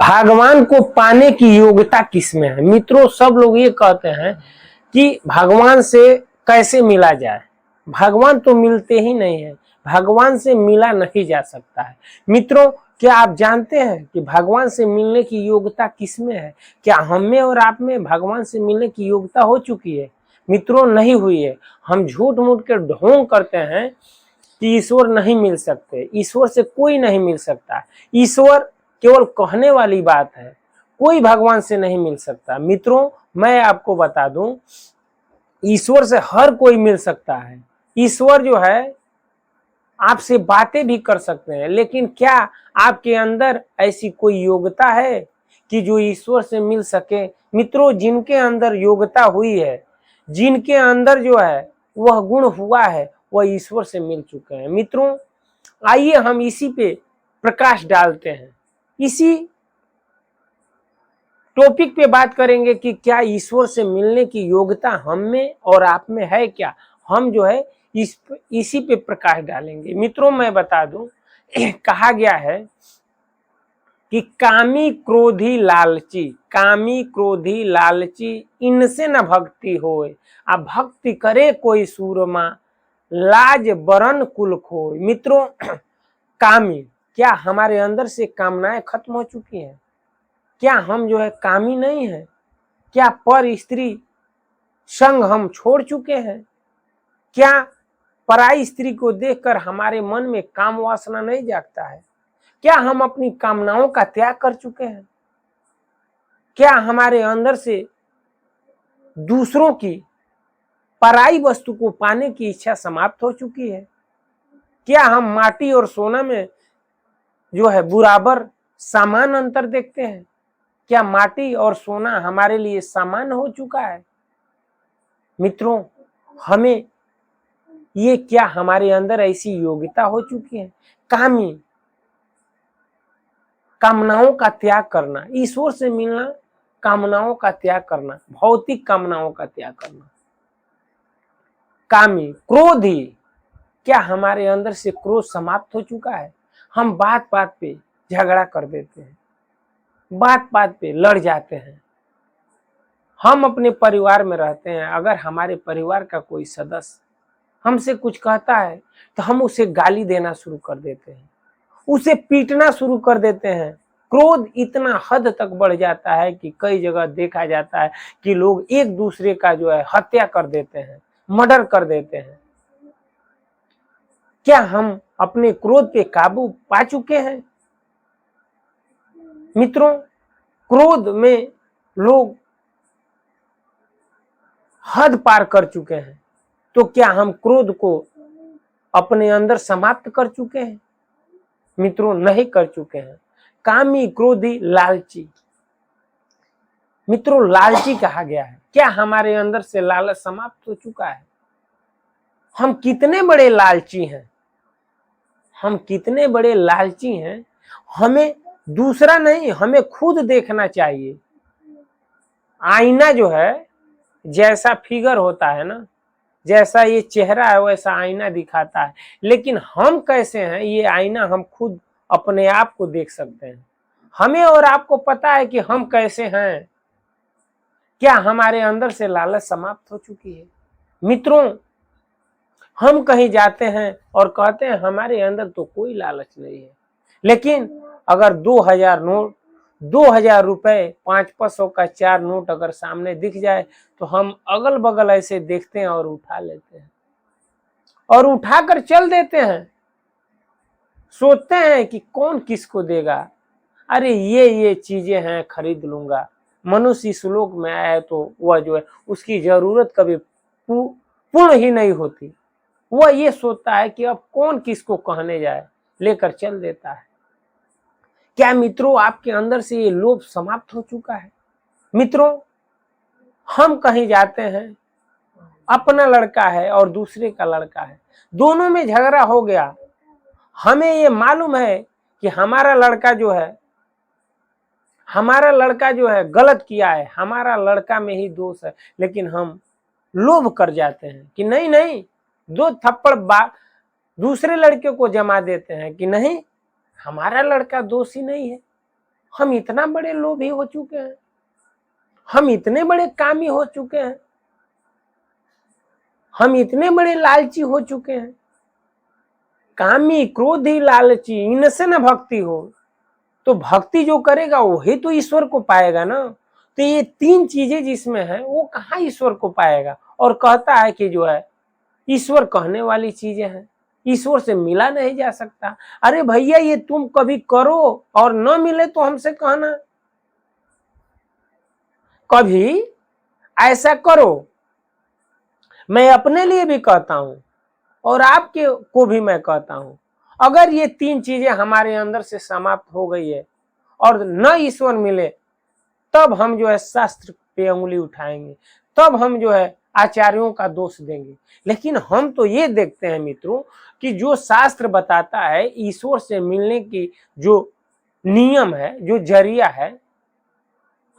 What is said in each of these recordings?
भगवान को पाने की योग्यता किसमें है? मित्रों, सब लोग ये कहते हैं कि भगवान से कैसे मिला जाए। भगवान तो मिलते ही नहीं है, भगवान से मिला नहीं जा सकता है। मित्रों, क्या आप जानते हैं कि भगवान से मिलने की योग्यता किसमें है? क्या हम में और आप में भगवान से मिलने की योग्यता हो चुकी है? मित्रों, नहीं हुई है। हम झूठ मूठ के ढोंग करते हैं कि ईश्वर नहीं मिल सकते, ईश्वर से कोई नहीं मिल सकता। ईश्वर केवल कहने वाली बात है, कोई भगवान से नहीं मिल सकता। मित्रों, मैं आपको बता दूं, ईश्वर से हर कोई मिल सकता है। ईश्वर जो है आपसे बातें भी कर सकते हैं, लेकिन क्या आपके अंदर ऐसी कोई योग्यता है कि जो ईश्वर से मिल सके? मित्रों, जिनके अंदर योग्यता हुई है, जिनके अंदर जो है वह गुण हुआ है, वह ईश्वर से मिल चुके हैं। मित्रों, आइए हम इसी पे प्रकाश डालते हैं, इसी टॉपिक पे बात करेंगे कि क्या ईश्वर से मिलने की योग्यता हम में और आप में है क्या। हम जो है इसी पे प्रकाश डालेंगे। मित्रों, मैं बता दूं, कहा गया है कि कामी क्रोधी लालची, कामी क्रोधी लालची इनसे न भक्ति होए, आ भक्ति करे कोई सूरमा, लाज बरन कुल खोए। मित्रों, कामी, क्या हमारे अंदर से कामनाएं खत्म हो चुकी हैं? क्या हम जो है कामी नहीं है? क्या पर स्त्री संग हम छोड़ चुके हैं? क्या पराई स्त्री को देखकर हमारे मन में काम वासना नहीं जागता है? क्या हम अपनी कामनाओं का त्याग कर चुके हैं? क्या हमारे अंदर से दूसरों की पराई वस्तु को पाने की इच्छा समाप्त हो चुकी है? क्या हम माटी और सोना में जो है बराबर समान अंतर देखते हैं? क्या माटी और सोना हमारे लिए समान हो चुका है? मित्रों, हमें ये क्या हमारे अंदर ऐसी योग्यता हो चुकी है? कामी, कामनाओं का त्याग करना, ईश्वर से मिलना, कामनाओं का त्याग करना, भौतिक कामनाओं का त्याग करना। कामी, क्रोधी, क्या हमारे अंदर से क्रोध समाप्त हो चुका है? हम बात बात पे झगड़ा कर देते हैं, बात बात पे लड़ जाते हैं। हम अपने परिवार में रहते हैं, अगर हमारे परिवार का कोई सदस्य हमसे कुछ कहता है तो हम उसे गाली देना शुरू कर देते हैं, उसे पीटना शुरू कर देते हैं। क्रोध इतना हद तक बढ़ जाता है कि कई जगह देखा जाता है कि लोग एक दूसरे का जो है हत्या कर देते हैं, मर्डर कर देते हैं। क्या हम अपने क्रोध पे काबू पा चुके हैं? मित्रों, क्रोध में लोग हद पार कर चुके हैं, तो क्या हम क्रोध को अपने अंदर समाप्त कर चुके हैं? मित्रों, नहीं कर चुके हैं। कामी, क्रोधी, लालची। मित्रों, लालची कहा गया है, क्या हमारे अंदर से लालच समाप्त हो चुका है? हम कितने बड़े लालची हैं, हम कितने बड़े लालची हैं। हमें दूसरा नहीं, हमें खुद देखना चाहिए। आईना जो है, जैसा फिगर होता है ना, जैसा ये चेहरा है वैसा आईना दिखाता है, लेकिन हम कैसे हैं ये आईना हम खुद अपने आप को देख सकते हैं। हमें और आपको पता है कि हम कैसे हैं। क्या हमारे अंदर से लालच समाप्त हो चुकी है? मित्रों, हम कहीं जाते हैं और कहते हैं हमारे अंदर तो कोई लालच नहीं है, लेकिन अगर 2000 नोट, 2000 रुपए, 500 का 4 नोट अगर सामने दिख जाए तो हम अगल बगल ऐसे देखते हैं और उठा लेते हैं और उठाकर चल देते हैं। सोचते हैं कि कौन किसको देगा, अरे ये चीजें हैं, खरीद लूंगा। मनुष्य इस लोक में आया है तो वह जो है उसकी जरूरत कभी पूर्ण ही नहीं होती। वह ये सोचता है कि अब कौन किसको कहने जाए, लेकर चल देता है। क्या मित्रों, आपके अंदर से ये लोभ समाप्त हो चुका है? मित्रों, हम कहीं जाते हैं, अपना लड़का है और दूसरे का लड़का है, दोनों में झगड़ा हो गया। हमें ये मालूम है कि हमारा लड़का जो है गलत किया है, हमारा लड़का में ही दोष है, लेकिन हम लोभ कर जाते हैं कि नहीं नहीं, 2 थप्पड़ दूसरे लड़के को जमा देते हैं कि नहीं, हमारा लड़का दोषी नहीं है, हम इतना बड़े लोभी हो चुके हैं, हम इतने बड़े कामी हो चुके हैं, हम इतने बड़े लालची हो चुके हैं। कामी, क्रोधी, लालची, इनसे न भक्ति हो तो भक्ति जो करेगा वही तो ईश्वर को पाएगा ना। तो ये तीन चीजें जिसमें है वो कहाँ ईश्वर को पाएगा। और कहता है कि जो है ईश्वर कहने वाली चीजें हैं, ईश्वर से मिला नहीं जा सकता। अरे भैया ये तुम कभी करो और न मिले तो हमसे कहना, कभी ऐसा करो। मैं अपने लिए भी कहता हूं और आपके को भी मैं कहता हूं, अगर ये तीन चीजें हमारे अंदर से समाप्त हो गई है और न ईश्वर मिले तब हम जो है शास्त्र पे उंगली उठाएंगे, तब हम जो है आचार्यों का दोष देंगे। लेकिन हम तो ये देखते हैं मित्रों कि जो शास्त्र बताता है ईश्वर से मिलने की जो नियम है, जो जरिया है,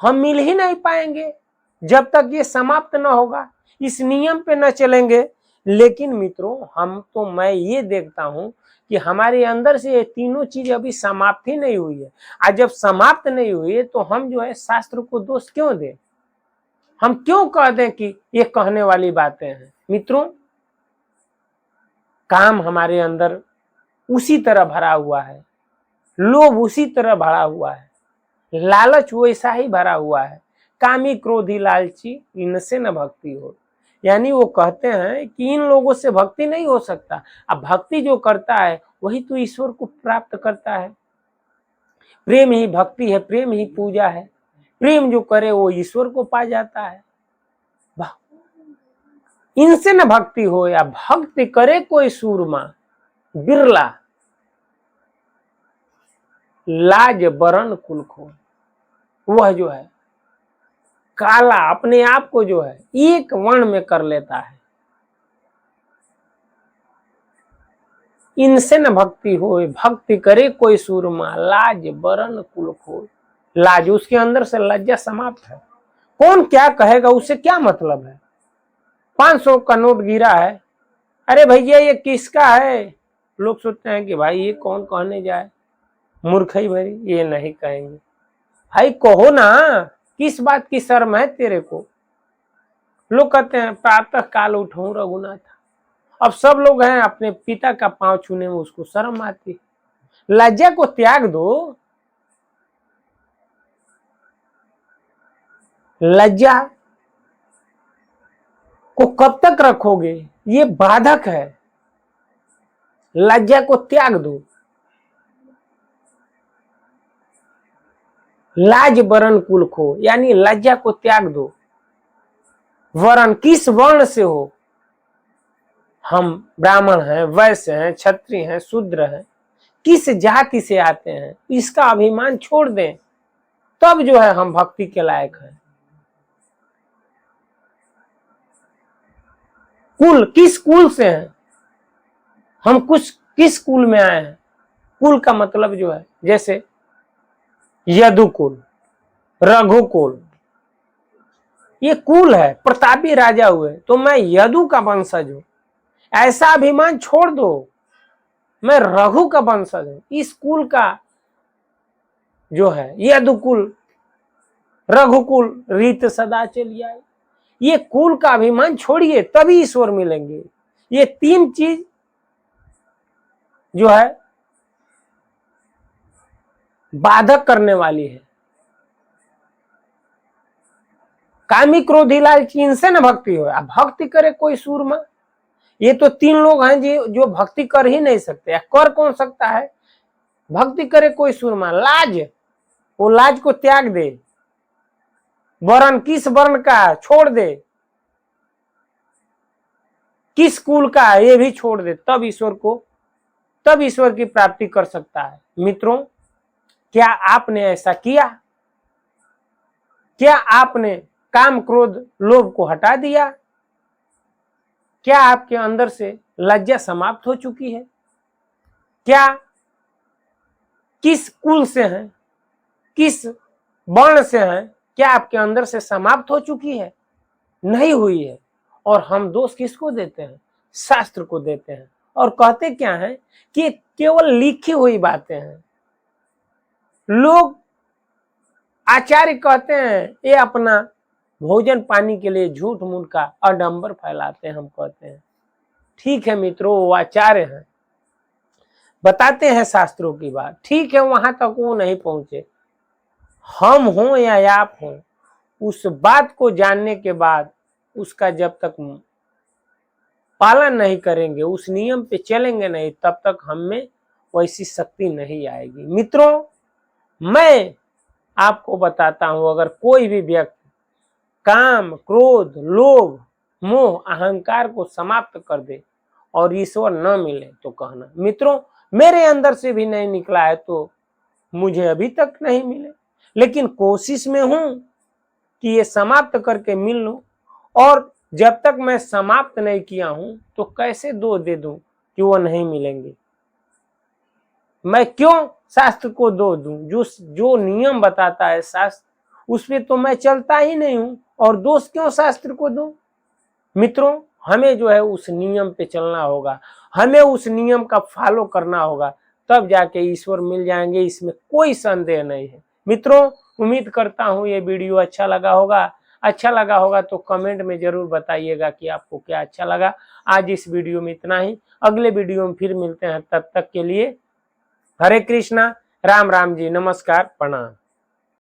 हम मिल ही नहीं पाएंगे जब तक ये समाप्त न होगा, इस नियम पे न चलेंगे। लेकिन मित्रों मैं ये देखता हूं कि हमारे अंदर से ये तीनों चीज अभी समाप्त ही नहीं हुई है। आज जब समाप्त नहीं हुई है तो हम जो है शास्त्र को दोष क्यों दें, हम क्यों कह दें कि ये कहने वाली बातें हैं। मित्रों, काम हमारे अंदर उसी तरह भरा हुआ है, लोभ उसी तरह भरा हुआ है, लालच वैसा ही भरा हुआ है। कामी, क्रोधी, लालची, इनसे न भक्ति हो। यानी वो कहते हैं कि इन लोगों से भक्ति नहीं हो सकता। अब भक्ति जो करता है वही तो ईश्वर को प्राप्त करता है। प्रेम ही भक्ति है, प्रेम ही पूजा है। प्रेम जो करे वो ईश्वर को पा जाता है। इनसे न भक्ति हो या भक्ति करे कोई सूरमा, बिरला लाज बरन कुल खो। वह जो है काला अपने आप को जो है एक वर्ण में कर लेता है। इनसे न भक्ति हो, भक्ति करे कोई सूरमा, लाज बरन कुल खो। लाज, उसके अंदर से लज्जा समाप्त है। कौन क्या कहेगा उससे क्या मतलब है। 500 का नोट गिरा है, अरे भैया ये किसका है, लोग सोचते हैं कि भाई ये कौन कहने जाए, मूर्खई भरी, ये नहीं कहेंगे। भाई कहो ना, किस बात की शर्म है तेरे को। लोग कहते हैं प्रातः काल उठूं रघुनाथ। अब सब लोग हैं अपने पिता का पांव छूने में उसको शर्म आती। लज्जा को त्याग दो। लज्जा को कब तक रखोगे, ये बाधक है। लज्जा को त्याग दो। लाज बरन कुल खो, यानी लज्जा को त्याग दो। वरण, किस वर्ण से हो, हम ब्राह्मण हैं, वैश्य हैं, क्षत्रिय हैं, शूद्र हैं, किस जाति से आते हैं, इसका अभिमान छोड़ दें, तब जो है हम भक्ति के लायक हैं। कुल, किस कुल से हैं, हम किस कुल में आए हैं। कुल का मतलब जो है जैसे यदुकुल, रघुकुल, ये कुल है। प्रतापी राजा हुए तो मैं यदु का वंशज हूं, ऐसा अभिमान छोड़ दो। मैं रघु का वंशज हूं, इस कुल का जो है यदुकुल, रघुकुल, रीत सदा चली आई। ये कुल का अभिमान छोड़िए, तभी ईश्वर मिलेंगे। ये तीन चीज जो है बाधक करने वाली है। कामी, क्रोधी, लालची, इनसे न भक्ति हो। अब भक्ति करे कोई सूरमा, ये तो तीन लोग हैं जो भक्ति कर ही नहीं सकते। कर कौन सकता है, भक्ति करे कोई सूरमा। लाज, वो लाज को त्याग दे। वर्ण, किस वर्ण का, छोड़ दे। किस कुल का, ये भी छोड़ दे, तब ईश्वर की प्राप्ति कर सकता है। मित्रों, क्या आपने ऐसा किया? क्या आपने काम, क्रोध, लोभ को हटा दिया? क्या आपके अंदर से लज्जा समाप्त हो चुकी है? क्या किस कुल से हैं, किस वर्ण से हैं, क्या आपके अंदर से समाप्त हो चुकी है? नहीं हुई है। और हम दोष किसको देते हैं? शास्त्र को देते हैं। और कहते क्या है कि केवल लिखी हुई बातें हैं। लोग आचार्य कहते हैं ये अपना भोजन पानी के लिए झूठ मूठ का आडंबर फैलाते हैं। हम कहते हैं ठीक है मित्रों, वो आचार्य हैं, बताते हैं शास्त्रों की बात, ठीक है, वहां तक वो नहीं पहुंचे। हम हो या आप हो, उस बात को जानने के बाद उसका जब तक पालन नहीं करेंगे, उस नियम पे चलेंगे नहीं, तब तक हम में वैसी शक्ति नहीं आएगी। मित्रों, मैं आपको बताता हूं, अगर कोई भी व्यक्ति काम, क्रोध, लोभ, मोह, अहंकार को समाप्त कर दे और ईश्वर न मिले तो कहना। मित्रों, मेरे अंदर से भी नहीं निकला है तो मुझे अभी तक नहीं मिले, लेकिन कोशिश में हूं कि ये समाप्त करके मिल लूं। और जब तक मैं समाप्त नहीं किया हूं तो कैसे दोष दे दूं कि वो नहीं मिलेंगे। मैं क्यों शास्त्र को दोष दूं? जो नियम बताता है शास्त्र, उस पे तो मैं चलता ही नहीं हूं, और दोष क्यों शास्त्र को दूं? मित्रों, हमें जो है उस नियम पे चलना होगा, हमें उस नियम का फॉलो करना होगा, तब जाके ईश्वर मिल जाएंगे, इसमें कोई संदेह नहीं है। मित्रों, उम्मीद करता हूं ये वीडियो अच्छा लगा होगा तो कमेंट में जरूर बताइएगा कि आपको क्या अच्छा लगा। आज इस वीडियो में इतना ही, अगले वीडियो में फिर मिलते हैं, तब तक के लिए हरे कृष्णा, राम राम जी, नमस्कार, प्रणाम।